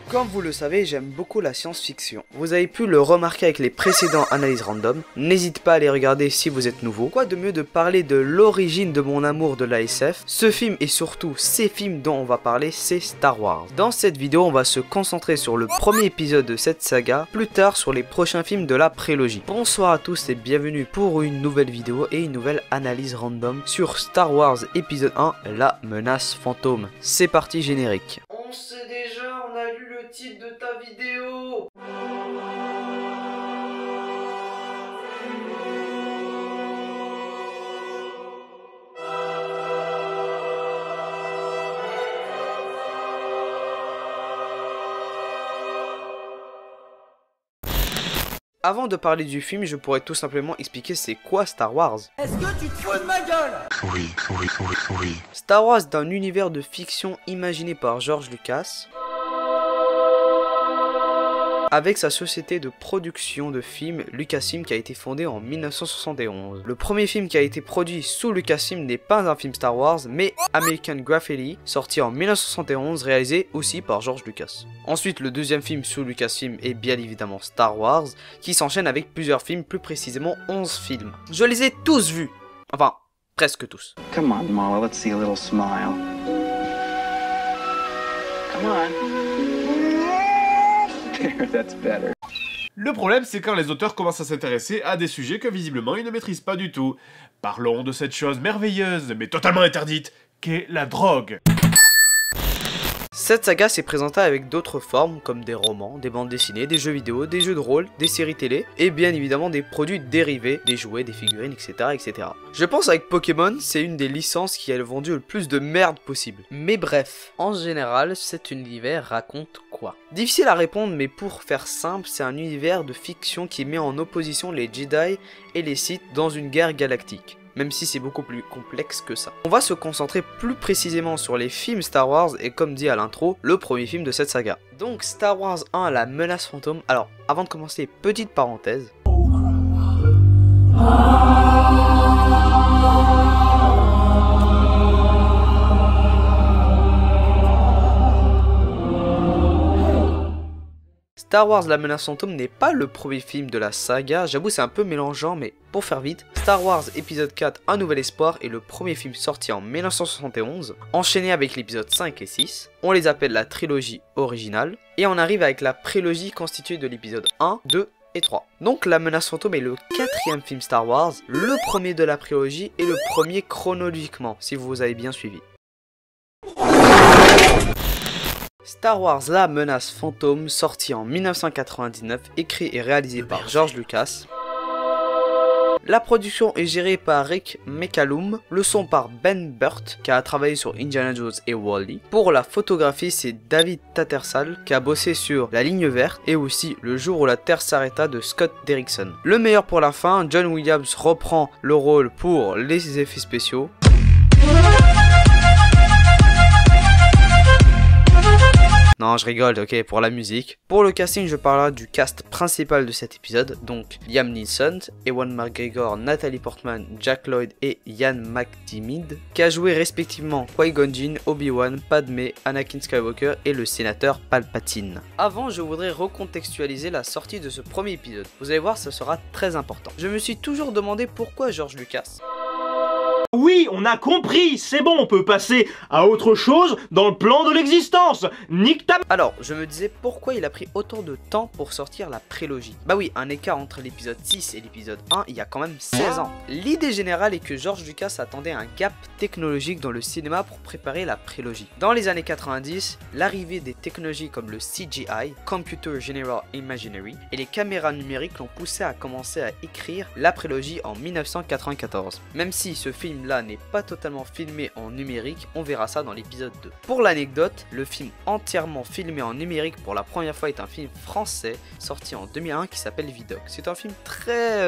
Comme vous le savez, j'aime beaucoup la science-fiction. Vous avez pu le remarquer avec les précédents analyses random. N'hésitez pas à les regarder si vous êtes nouveau. Quoi de mieux de parler de l'origine de mon amour de la SF? Ce film et surtout ces films dont on va parler, c'est Star Wars. Dans cette vidéo, on va se concentrer sur le premier épisode de cette saga, plus tard sur les prochains films de la prélogie. Bonsoir à tous et bienvenue pour une nouvelle vidéo et une nouvelle analyse random sur Star Wars épisode 1, la menace fantôme. C'est parti, générique. On sait déjà, on a lu le titre de ta vidéo. Avant de parler du film, je pourrais tout simplement expliquer c'est quoi Star Wars. Est-ce que tu te fous de ma gueule? Oui. Star Wars est un univers de fiction imaginé par George Lucas avec sa société de production de films Lucasfilm qui a été fondée en 1971. Le premier film qui a été produit sous Lucasfilm n'est pas un film Star Wars, mais American Graffiti, sorti en 1971, réalisé aussi par George Lucas. Ensuite, le deuxième film sous Lucasfilm est bien évidemment Star Wars, qui s'enchaîne avec plusieurs films, plus précisément 11 films. Je les ai tous vus, enfin, presque tous. Come on, Mala, let's see a little smile. Come on. There, that's better. Le problème, c'est quand les auteurs commencent à s'intéresser à des sujets que visiblement ils ne maîtrisent pas du tout. Parlons de cette chose merveilleuse, mais totalement interdite, qu'est la drogue. Cette saga s'est présentée avec d'autres formes comme des romans, des bandes dessinées, des jeux vidéo, des jeux de rôle, des séries télé et bien évidemment des produits dérivés, des jouets, des figurines, etc. etc. Je pense avec Pokémon, c'est une des licences qui a vendu le plus de merde possible. Mais bref, en général, cet univers raconte quoi? Difficile à répondre, mais pour faire simple, c'est un univers de fiction qui met en opposition les Jedi et les Sith dans une guerre galactique. Même si c'est beaucoup plus complexe que ça. On va se concentrer plus précisément sur les films Star Wars et comme dit à l'intro, le premier film de cette saga. Donc Star Wars 1, la menace fantôme. Alors, avant de commencer, petite parenthèse. Star Wars La Menace Fantôme n'est pas le premier film de la saga, j'avoue c'est un peu mélangeant mais pour faire vite, Star Wars épisode 4 Un Nouvel Espoir est le premier film sorti en 1971, enchaîné avec l'épisode 5 et 6, on les appelle la trilogie originale, et on arrive avec la prélogie constituée de l'épisode 1, 2 et 3. Donc La Menace Fantôme est le quatrième film Star Wars, le premier de la prélogie et le premier chronologiquement, si vous avez bien suivi. Star Wars La Menace Fantôme, sorti en 1999, écrit et réalisé par George Lucas. La production est gérée par Rick McCallum, le son par Ben Burtt, qui a travaillé sur Indiana Jones et Wall-E. Pour la photographie, c'est David Tattersall, qui a bossé sur La Ligne Verte et aussi Le Jour où la Terre s'arrêta de Scott Derrickson. Le meilleur pour la fin, John Williams reprend le rôle pour les effets spéciaux. Non, je rigole, ok, pour la musique. Pour le casting, je parlerai du cast principal de cet épisode, donc Liam Neeson, Ewan McGregor, Natalie Portman, Jack Lloyd et Ian McDiarmid, qui a joué respectivement Qui-Gon Jinn, Obi-Wan, Padmé, Anakin Skywalker et le sénateur Palpatine. Avant, je voudrais recontextualiser la sortie de ce premier épisode. Vous allez voir, ça sera très important. Je me suis toujours demandé pourquoi George Lucas... Oui, on a compris, c'est bon, on peut passer à autre chose dans le plan de l'existence. Nique ta... Alors, je me disais pourquoi il a pris autant de temps pour sortir la prélogie. Bah oui, un écart entre l'épisode 6 et l'épisode 1, il y a quand même 16 ans. L'idée générale est que George Lucas attendait un gap technologique dans le cinéma pour préparer la prélogie. Dans les années 90, l'arrivée des technologies comme le CGI, Computer General Imaginary, et les caméras numériques l'ont poussé à commencer à écrire la prélogie en 1994. Même si ce film là n'est pas totalement filmé en numérique, on verra ça dans l'épisode 2. Pour l'anecdote, le film entièrement filmé en numérique pour la première fois est un film français sorti en 2001 qui s'appelle Vidocq. C'est un film très...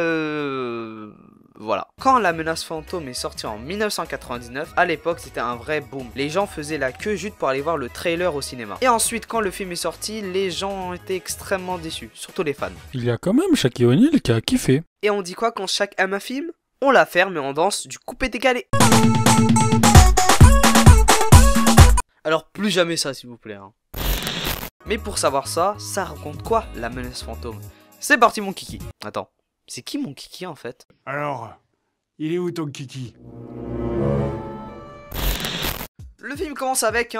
Voilà. Quand La Menace Fantôme est sorti en 1999, à l'époque c'était un vrai boom. Les gens faisaient la queue juste pour aller voir le trailer au cinéma. Et ensuite quand le film est sorti, les gens ont été extrêmement déçus, surtout les fans. Il y a quand même Shaquille O'Neal qui a kiffé. Et on dit quoi quand Shaq aime un film? On la ferme et on danse du coupé-décalé. Alors plus jamais ça s'il vous plaît. Mais pour savoir ça raconte quoi la menace fantôme? C'est parti mon kiki. Attends, c'est qui mon kiki en fait? Alors, il est où ton kiki? Le film commence avec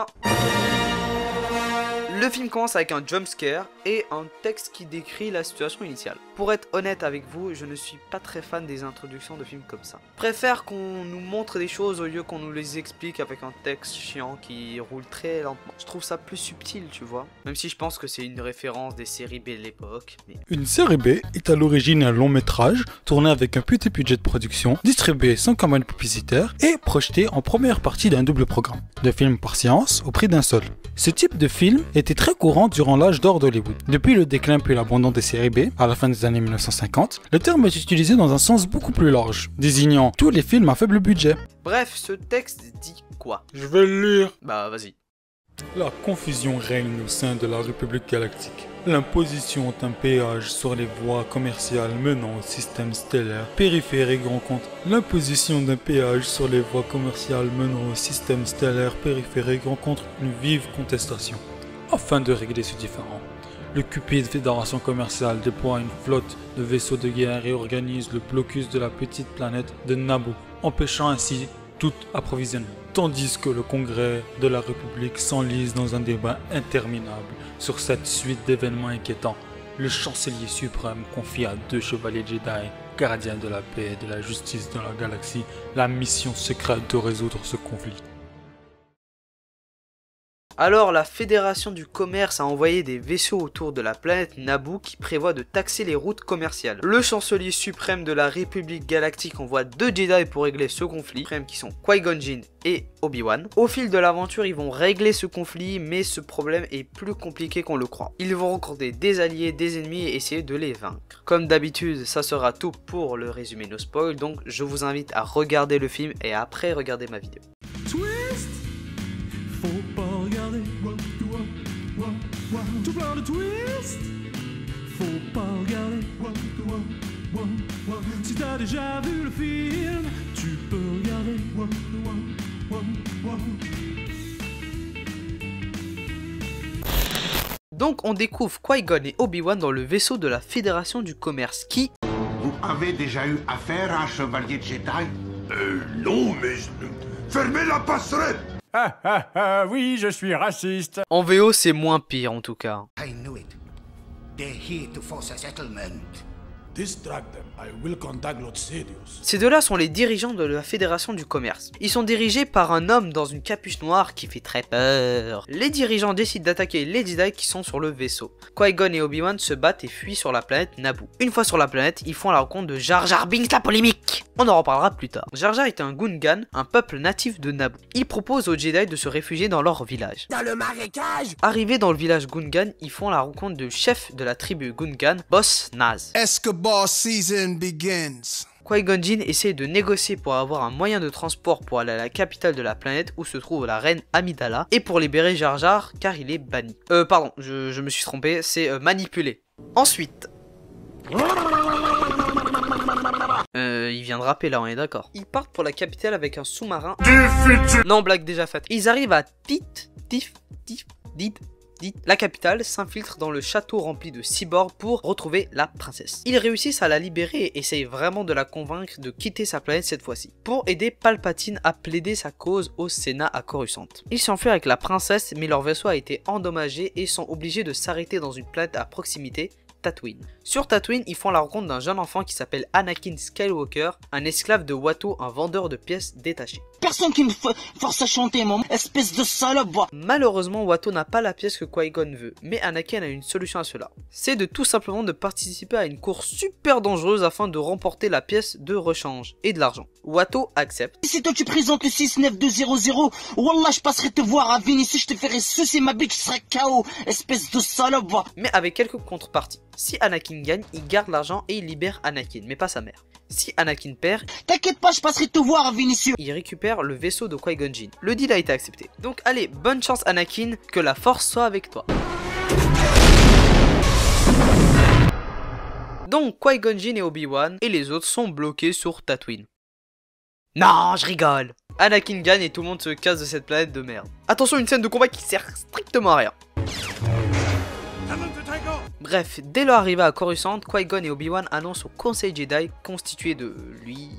un jumpscare et un texte qui décrit la situation initiale. Pour être honnête avec vous, je ne suis pas très fan des introductions de films comme ça. Je préfère qu'on nous montre des choses au lieu qu'on nous les explique avec un texte chiant qui roule très lentement. Je trouve ça plus subtil, tu vois. Même si je pense que c'est une référence des séries B de l'époque. Mais... Une série B est à l'origine un long métrage tourné avec un petit budget de production, distribué sans campagne publicitaire et projeté en première partie d'un double programme. 2 films par séance au prix d'un seul. Ce type de film était très courant durant l'âge d'or d'Hollywood. Depuis le déclin puis l'abandon des séries B, à la fin des années 1950, le terme est utilisé dans un sens beaucoup plus large, désignant tous les films à faible budget. Bref, ce texte dit quoi? Je vais le lire. Bah vas-y. La confusion règne au sein de la République galactique. L'imposition d'un péage sur les voies commerciales menant au système stellaire périphérique rencontre. L'imposition d'un péage sur les voies commerciales menant au système stellaire périphérique rencontre une vive contestation. Afin de régler ce différend, le cupide Fédération commerciale déploie une flotte de vaisseaux de guerre et organise le blocus de la petite planète de Naboo, empêchant ainsi tout approvisionnement. Tandis que le Congrès de la République s'enlise dans un débat interminable sur cette suite d'événements inquiétants, le chancelier suprême confie à 2 chevaliers Jedi, gardiens de la paix et de la justice dans la galaxie, la mission secrète de résoudre ce conflit. Alors la Fédération du Commerce a envoyé des vaisseaux autour de la planète Naboo qui prévoit de taxer les routes commerciales. Le chancelier suprême de la République Galactique envoie 2 Jedi pour régler ce conflit, qui sont Qui-Gon Jinn et Obi-Wan. Au fil de l'aventure, ils vont régler ce conflit, mais ce problème est plus compliqué qu'on le croit. Ils vont rencontrer des alliés, des ennemis et essayer de les vaincre. Comme d'habitude, ça sera tout pour le résumé no spoil, donc je vous invite à regarder le film et après regarder ma vidéo. Twist, faut pas regarder. Tout plein de twist, faut pas regarder. Si t'as déjà vu le film, tu peux regarder. Donc on découvre Qui-Gon et Obi-Wan dans le vaisseau de la Fédération du Commerce qui... Vous avez déjà eu affaire à un chevalier Jedi? Non, mais... Fermez la passerelle! Oui, je suis raciste. En VO c'est moins pire en tout cas. I knew it. They're here to force a settlement. Distract them. I will contact Lord Sidious. Ces deux-là sont les dirigeants de la Fédération du Commerce. Ils sont dirigés par un homme dans une capuche noire qui fait très peur. Les dirigeants décident d'attaquer les Jedi qui sont sur le vaisseau. Qui-Gon et Obi-Wan se battent et fuient sur la planète Naboo. Une fois sur la planète, ils font la rencontre de Jar Jar Binks la polémique. On en reparlera plus tard. Jar Jar est un Gungan, un peuple natif de Naboo. Il propose aux Jedi de se réfugier dans leur village. Dans le marécage. Arrivés dans le village Gungan, ils font la rencontre du chef de la tribu Gungan, Boss Nass. Escobar season begins. Qui-Gon Jinn essaie de négocier pour avoir un moyen de transport pour aller à la capitale de la planète où se trouve la reine Amidala et pour libérer Jar Jar car il est banni. Pardon, je me suis trompé, c'est manipulé. Ensuite... il vient de rapper là, on est d'accord. Ils partent pour la capitale avec un sous-marin. Non, blague déjà faite. Ils arrivent à la capitale, s'infiltre dans le château rempli de cyborgs pour retrouver la princesse. Ils réussissent à la libérer et essayent vraiment de la convaincre de quitter sa planète cette fois-ci, pour aider Palpatine à plaider sa cause au Sénat à Coruscant. Ils s'enfuient avec la princesse, mais leur vaisseau a été endommagé et sont obligés de s'arrêter dans une planète à proximité, Tatooine. Sur Tatooine, ils font la rencontre d'un jeune enfant qui s'appelle Anakin Skywalker, un esclave de Watto, un vendeur de pièces détachées. Personne qui me force à chanter, mon espèce de salope. Malheureusement, Watto n'a pas la pièce que Qui-Gon veut, mais Anakin a une solution à cela. C'est de tout simplement de participer à une course super dangereuse afin de remporter la pièce de rechange et de l'argent. Watto accepte. Si toi tu présentes le 69200, wallah je passerai te voir à Vinicius, je te ferai sucer ma bitch, je serai KO, espèce de salope. Mais avec quelques contreparties. Si Anakin gagne, il garde l'argent et il libère Anakin, mais pas sa mère. Si Anakin perd, t'inquiète pas, je passerai te voir à Vinicius. Il récupère le vaisseau de Qui-Gon Jinn. Le deal a été accepté. Donc allez, bonne chance Anakin, que la force soit avec toi. Donc Qui-Gon Jinn et Obi-Wan et les autres sont bloqués sur Tatooine. Non, je rigole. Anakin gagne et tout le monde se casse de cette planète de merde. Attention, une scène de combat qui sert strictement à rien. Bref, dès leur arrivée à Coruscant, Qui-Gon et Obi-Wan annoncent au Conseil Jedi constitué de lui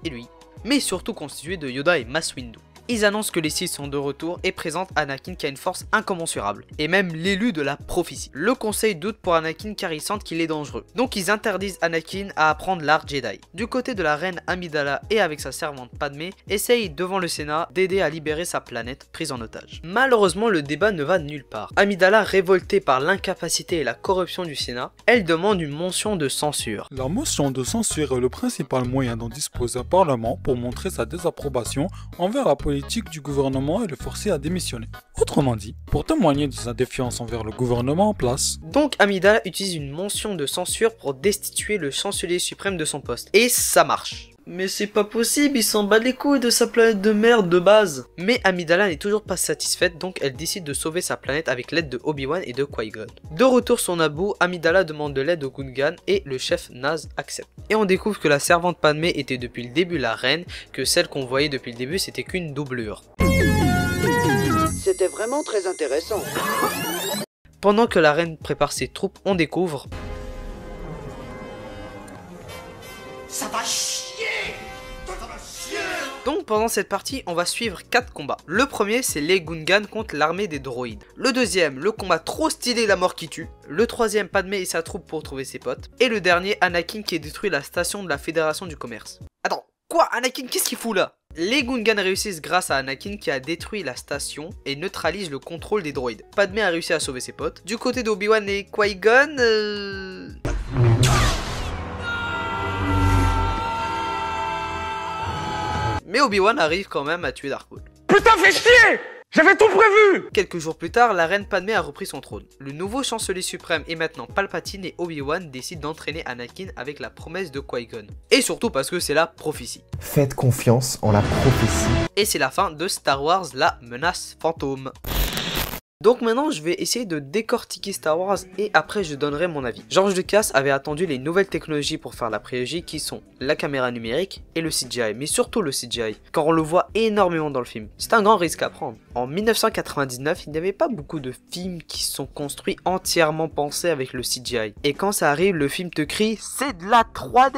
et lui, mais surtout constitué de Yoda et Mace Windu. Ils annoncent que les Sith sont de retour et présentent Anakin qui a une force incommensurable, et même l'élu de la prophétie. Le conseil doute pour Anakin car ils sentent qu'il est dangereux, donc ils interdisent Anakin à apprendre l'art Jedi. Du côté de la reine Amidala et avec sa servante Padmé, essayent devant le Sénat d'aider à libérer sa planète prise en otage. Malheureusement le débat ne va nulle part. Amidala, révoltée par l'incapacité et la corruption du Sénat, elle demande une motion de censure. La motion de censure est le principal moyen dont dispose un parlement pour montrer sa désapprobation envers la politique du gouvernement et le forcer à démissionner. Autrement dit, pour témoigner de sa défiance envers le gouvernement en place. Donc Amidala utilise une motion de censure pour destituer le chancelier suprême de son poste. Et ça marche. Mais c'est pas possible, il s'en bat les couilles de sa planète de merde de base. Mais Amidala n'est toujours pas satisfaite, donc elle décide de sauver sa planète avec l'aide de Obi-Wan et de Qui-Gon. De retour sur Naboo, Amidala demande de l'aide au Gungan et le chef Naz accepte. Et on découvre que la servante Padmé était depuis le début la reine, que celle qu'on voyait depuis le début c'était qu'une doublure. C'était vraiment très intéressant. Pendant que la reine prépare ses troupes, on découvre... Ça va chier! Ça va chier! Donc pendant cette partie, on va suivre 4 combats. Le premier, c'est les Gungan contre l'armée des droïdes. Le deuxième, le combat trop stylé, la mort qui tue. Le troisième, Padmé et sa troupe pour trouver ses potes. Et le dernier, Anakin qui détruit la station de la Fédération du Commerce. Attends, quoi? Anakin, qu'est-ce qu'il fout là? Les Gungan réussissent grâce à Anakin qui a détruit la station et neutralise le contrôle des droïdes. Padmé a réussi à sauver ses potes. Du côté d'Obi-Wan et Qui-Gon... Mais Obi-Wan arrive quand même à tuer Dark Maul. Putain, fais chier! J'avais tout prévu! Quelques jours plus tard, la reine Padmé a repris son trône. Le nouveau chancelier suprême est maintenant Palpatine et Obi-Wan décident d'entraîner Anakin avec la promesse de Qui-Gon. Et surtout parce que c'est la prophétie. Faites confiance en la prophétie. Et c'est la fin de Star Wars, la menace fantôme. Donc maintenant je vais essayer de décortiquer Star Wars et après je donnerai mon avis. George Lucas avait attendu les nouvelles technologies pour faire la prélogie qui sont la caméra numérique et le CGI, mais surtout le CGI, car on le voit énormément dans le film. C'est un grand risque à prendre. En 1999, il n'y avait pas beaucoup de films qui sont construits entièrement pensés avec le CGI. Et quand ça arrive, le film te crie « c'est de la 3D !»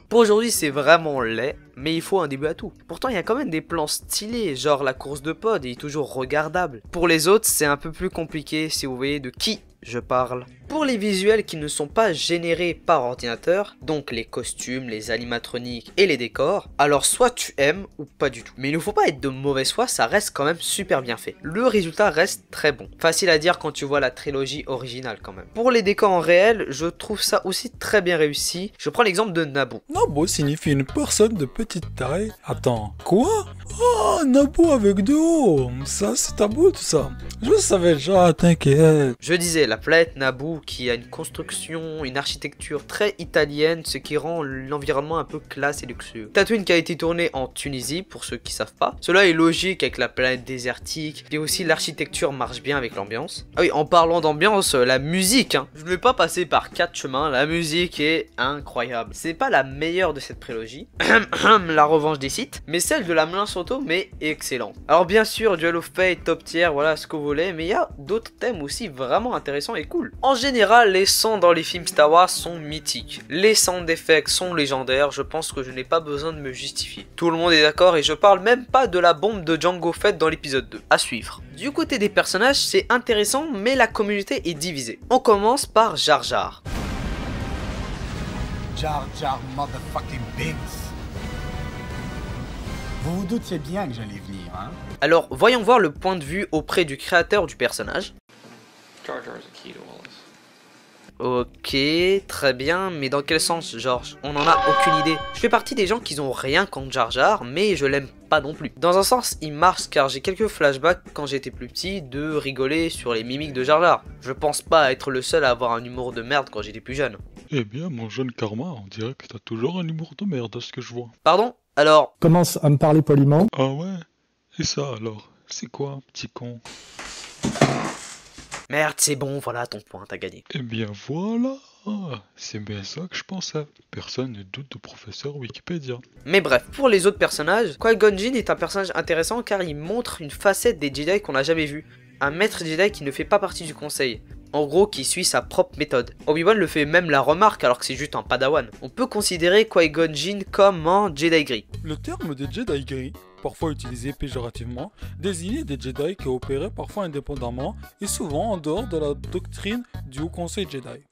Pour aujourd'hui c'est vraiment laid. Mais il faut un début à tout. Pourtant il y a quand même des plans stylés, genre la course de pod est toujours regardable. Pour les autres c'est un peu plus compliqué si vous voyez de qui je parle. Pour les visuels qui ne sont pas générés par ordinateur, donc les costumes, les animatroniques et les décors, alors soit tu aimes ou pas du tout. Mais il ne faut pas être de mauvaise foi, ça reste quand même super bien fait. Le résultat reste très bon. Facile à dire quand tu vois la trilogie originale quand même. Pour les décors en réel, je trouve ça aussi très bien réussi. Je prends l'exemple de Naboo. Naboo signifie une personne de petite taille. Attends, quoi? Oh, Naboo avec deux hauts. Ça c'est tabou tout ça. Je savais déjà, t'inquiète. Je disais, la planète Naboo qui a une construction, une architecture très italienne, ce qui rend l'environnement un peu classe et luxueux. Tatooine qui a été tourné en Tunisie, pour ceux qui savent pas. Cela est logique avec la planète désertique, et aussi l'architecture marche bien avec l'ambiance. Ah oui, en parlant d'ambiance, la musique, hein. Je ne vais pas passer par 4 chemins, la musique est incroyable. C'est pas la meilleure de cette prélogie, la revanche des Sith, mais celle de la Menace Fantôme est excellente. Alors bien sûr, Duel of Fate, top tier, voilà ce que vous voulez, mais il y a d'autres thèmes aussi vraiment intéressants et cool. En général, les sons dans les films Star Wars sont mythiques. Les sound effects sont légendaires, je pense que je n'ai pas besoin de me justifier. Tout le monde est d'accord et je parle même pas de la bombe de Jango Fett dans l'épisode 2. À suivre. Du côté des personnages, c'est intéressant, mais la communauté est divisée. On commence par Jar Jar. Jar Jar motherfucking Binks. Vous vous doutiez bien que j'allais venir, hein? Alors, voyons voir le point de vue auprès du créateur du personnage. Jar Jar is a key to all this. Ok, très bien, mais dans quel sens, George? On en a aucune idée. Je fais partie des gens qui ont rien contre Jar Jar, mais je l'aime pas non plus. Dans un sens, il marche car j'ai quelques flashbacks quand j'étais plus petit de rigoler sur les mimiques de Jar Jar. Je pense pas être le seul à avoir un humour de merde quand j'étais plus jeune. Eh bien, mon jeune Karma, on dirait que t'as toujours un humour de merde à ce que je vois. Pardon? Alors... Commence à me parler poliment. Ah ouais? Et ça alors? C'est quoi, petit con? Merde, c'est bon, voilà ton point, t'as gagné. Eh bien voilà, c'est bien ça que je pensais. Personne ne doute de professeur Wikipédia. Mais bref, pour les autres personnages, Qui-Gon Jinn est un personnage intéressant car il montre une facette des Jedi qu'on n'a jamais vue. Un maître Jedi qui ne fait pas partie du conseil. En gros, qui suit sa propre méthode. Obi-Wan le fait même la remarque alors que c'est juste un padawan. On peut considérer Qui-Gon Jinn comme un Jedi gris. Le terme des Jedi gris, parfois utilisé péjorativement, désignait des Jedi qui opéraient parfois indépendamment et souvent en dehors de la doctrine du Haut Conseil Jedi.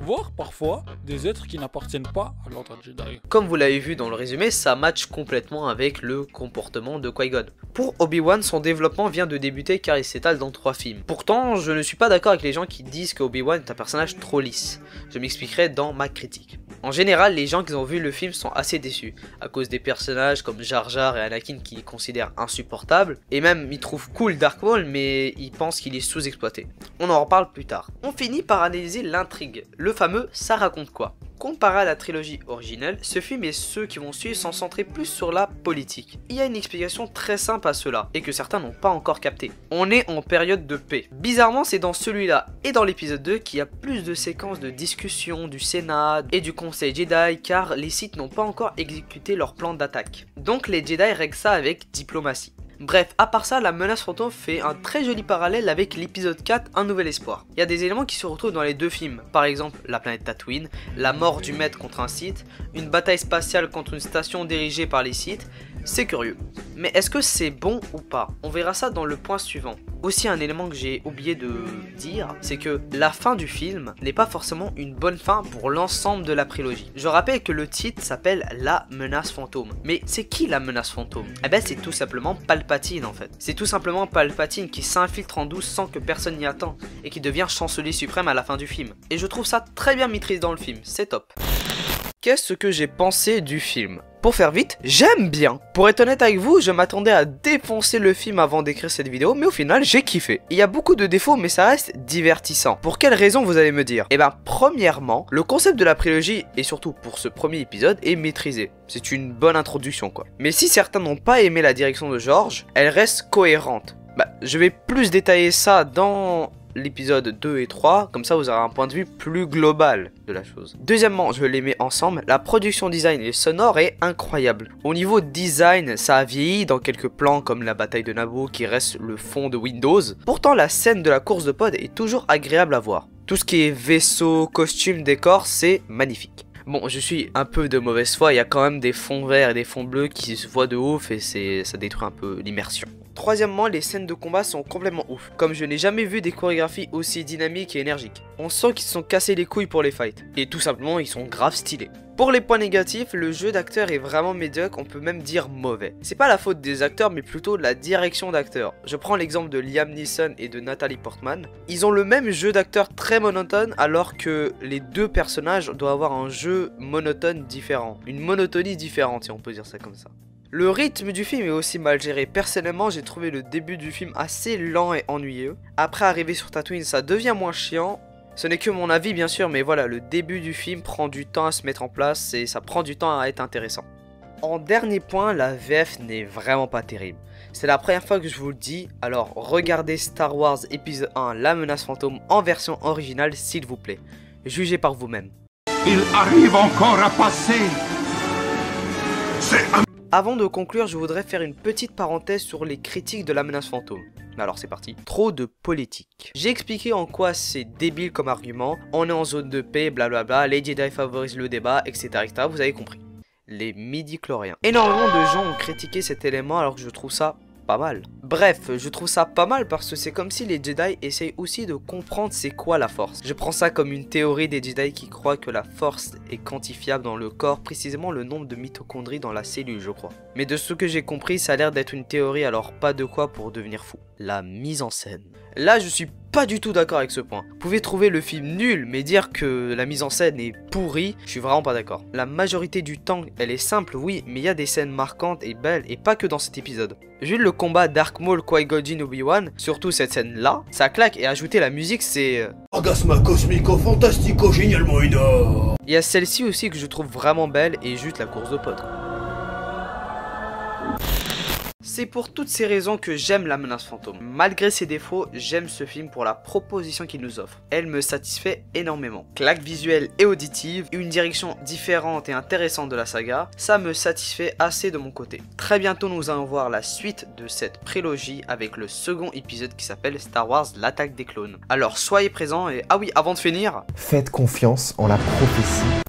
Voire parfois des êtres qui n'appartiennent pas à l'ordre Jedi. Comme vous l'avez vu dans le résumé, ça match complètement avec le comportement de Qui-Gon. Pour Obi-Wan, son développement vient de débuter car il s'étale dans 3 films. Pourtant, je ne suis pas d'accord avec les gens qui disent que Obi-Wan est un personnage trop lisse. Je m'expliquerai dans ma critique. En général, les gens qui ont vu le film sont assez déçus, à cause des personnages comme Jar Jar et Anakin qu'ils considèrent insupportables, et même ils trouvent cool Dark Maul mais ils pensent qu'il est sous-exploité. On en reparle plus tard. On finit par analyser l'intrigue, le fameux « ça raconte quoi ». Comparé à la trilogie originelle, ce film et ceux qui vont suivre sont centrés plus sur la politique. Il y a une explication très simple à cela, et que certains n'ont pas encore capté. On est en période de paix. Bizarrement, c'est dans celui-là et dans l'épisode 2 qu'il y a plus de séquences de discussion du Sénat et du Conseil Jedi, car les Sith n'ont pas encore exécuté leur plan d'attaque. Donc les Jedi règlent ça avec diplomatie. Bref, à part ça, la menace fantôme fait un très joli parallèle avec l'épisode 4, Un Nouvel Espoir. Il y a des éléments qui se retrouvent dans les deux films, par exemple la planète Tatooine, la mort du maître contre un Sith, une bataille spatiale contre une station dirigée par les Sith. C'est curieux. Mais est-ce que c'est bon ou pas? On verra ça dans le point suivant. Aussi un élément que j'ai oublié de dire, c'est que la fin du film n'est pas forcément une bonne fin pour l'ensemble de la prélogie. Je rappelle que le titre s'appelle La Menace Fantôme. Mais c'est qui la menace fantôme? Eh ben c'est tout simplement Palpatine en fait. C'est tout simplement Palpatine qui s'infiltre en douce sans que personne n'y attend et qui devient chancelier suprême à la fin du film. Et je trouve ça très bien maîtrisé dans le film, c'est top. Qu'est-ce que j'ai pensé du film? Pour faire vite, j'aime bien. Pour être honnête avec vous, je m'attendais à défoncer le film avant d'écrire cette vidéo, mais au final, j'ai kiffé. Il y a beaucoup de défauts, mais ça reste divertissant. Pour quelle raison, vous allez me dire? Eh ben, premièrement, le concept de la prélogie, et surtout pour ce premier épisode, est maîtrisé. C'est une bonne introduction, quoi. Mais si certains n'ont pas aimé la direction de George, elle reste cohérente. Bah, je vais plus détailler ça dans l'épisode 2 et 3, comme ça vous aurez un point de vue plus global de la chose. Deuxièmement, je les mets ensemble, la production design et sonore est incroyable. Au niveau design, ça a vieilli dans quelques plans comme la bataille de Naboo qui reste le fond de Windows. Pourtant la scène de la course de pod est toujours agréable à voir. Tout ce qui est vaisseau, costume, décor, c'est magnifique. Bon, je suis un peu de mauvaise foi, il y a quand même des fonds verts et des fonds bleus qui se voient de ouf et ça détruit un peu l'immersion. Troisièmement, les scènes de combat sont complètement ouf. Comme je n'ai jamais vu des chorégraphies aussi dynamiques et énergiques. On sent qu'ils se sont cassés les couilles pour les fights. Et tout simplement, ils sont grave stylés. Pour les points négatifs, le jeu d'acteur est vraiment médiocre, on peut même dire mauvais. C'est pas la faute des acteurs, mais plutôt de la direction d'acteurs. Je prends l'exemple de Liam Neeson et de Natalie Portman. Ils ont le même jeu d'acteur très monotone, alors que les deux personnages doivent avoir un jeu monotone différent. Une monotonie différente, si on peut dire ça comme ça. Le rythme du film est aussi mal géré. Personnellement, j'ai trouvé le début du film assez lent et ennuyeux. Après arriver sur Tatooine, ça devient moins chiant. Ce n'est que mon avis bien sûr, mais voilà, le début du film prend du temps à se mettre en place et ça prend du temps à être intéressant. En dernier point, la VF n'est vraiment pas terrible. C'est la première fois que je vous le dis, alors regardez Star Wars épisode 1, La Menace Fantôme en version originale s'il vous plaît. Jugez par vous-même. Il arrive encore à passer. Avant de conclure, je voudrais faire une petite parenthèse sur les critiques de La Menace Fantôme. Alors c'est parti. Trop de politique. J'ai expliqué en quoi c'est débile comme argument. On est en zone de paix, blablabla, les Jedi favorisent le débat, etc. etc. Vous avez compris. Les midi-chloriens. Énormément de gens ont critiqué cet élément alors que je trouve ça pas mal. Bref, je trouve ça pas mal parce que c'est comme si les Jedi essayent aussi de comprendre c'est quoi la force. Je prends ça comme une théorie des Jedi qui croient que la force est quantifiable dans le corps, précisément le nombre de mitochondries dans la cellule je crois. Mais de ce que j'ai compris, ça a l'air d'être une théorie alors pas de quoi pour devenir fou. La mise en scène. Là je suis pas du tout d'accord avec ce point. Vous pouvez trouver le film nul, mais dire que la mise en scène est pourrie, je suis vraiment pas d'accord. La majorité du temps, elle est simple, oui, mais il y a des scènes marquantes et belles, et pas que dans cet épisode. Juste le combat Dark Maul, Qui-Gon Jinn, Obi-Wan, surtout cette scène-là, ça claque, et ajouter la musique, c'est... Orgasme cosmico fantastico génialement énorme. Il y a celle-ci aussi que je trouve vraiment belle, et juste la course de pod. C'est pour toutes ces raisons que j'aime La Menace Fantôme. Malgré ses défauts, j'aime ce film pour la proposition qu'il nous offre. Elle me satisfait énormément. Claque visuelle et auditive, une direction différente et intéressante de la saga, ça me satisfait assez de mon côté. Très bientôt nous allons voir la suite de cette prélogie avec le second épisode qui s'appelle Star Wars l'attaque des clones. Alors soyez présents et ah oui, avant de finir, faites confiance en la prophétie.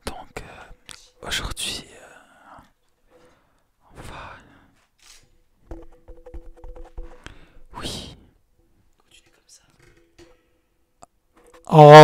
Donc aujourd'hui on va... Oui. continue comme ça. Oh.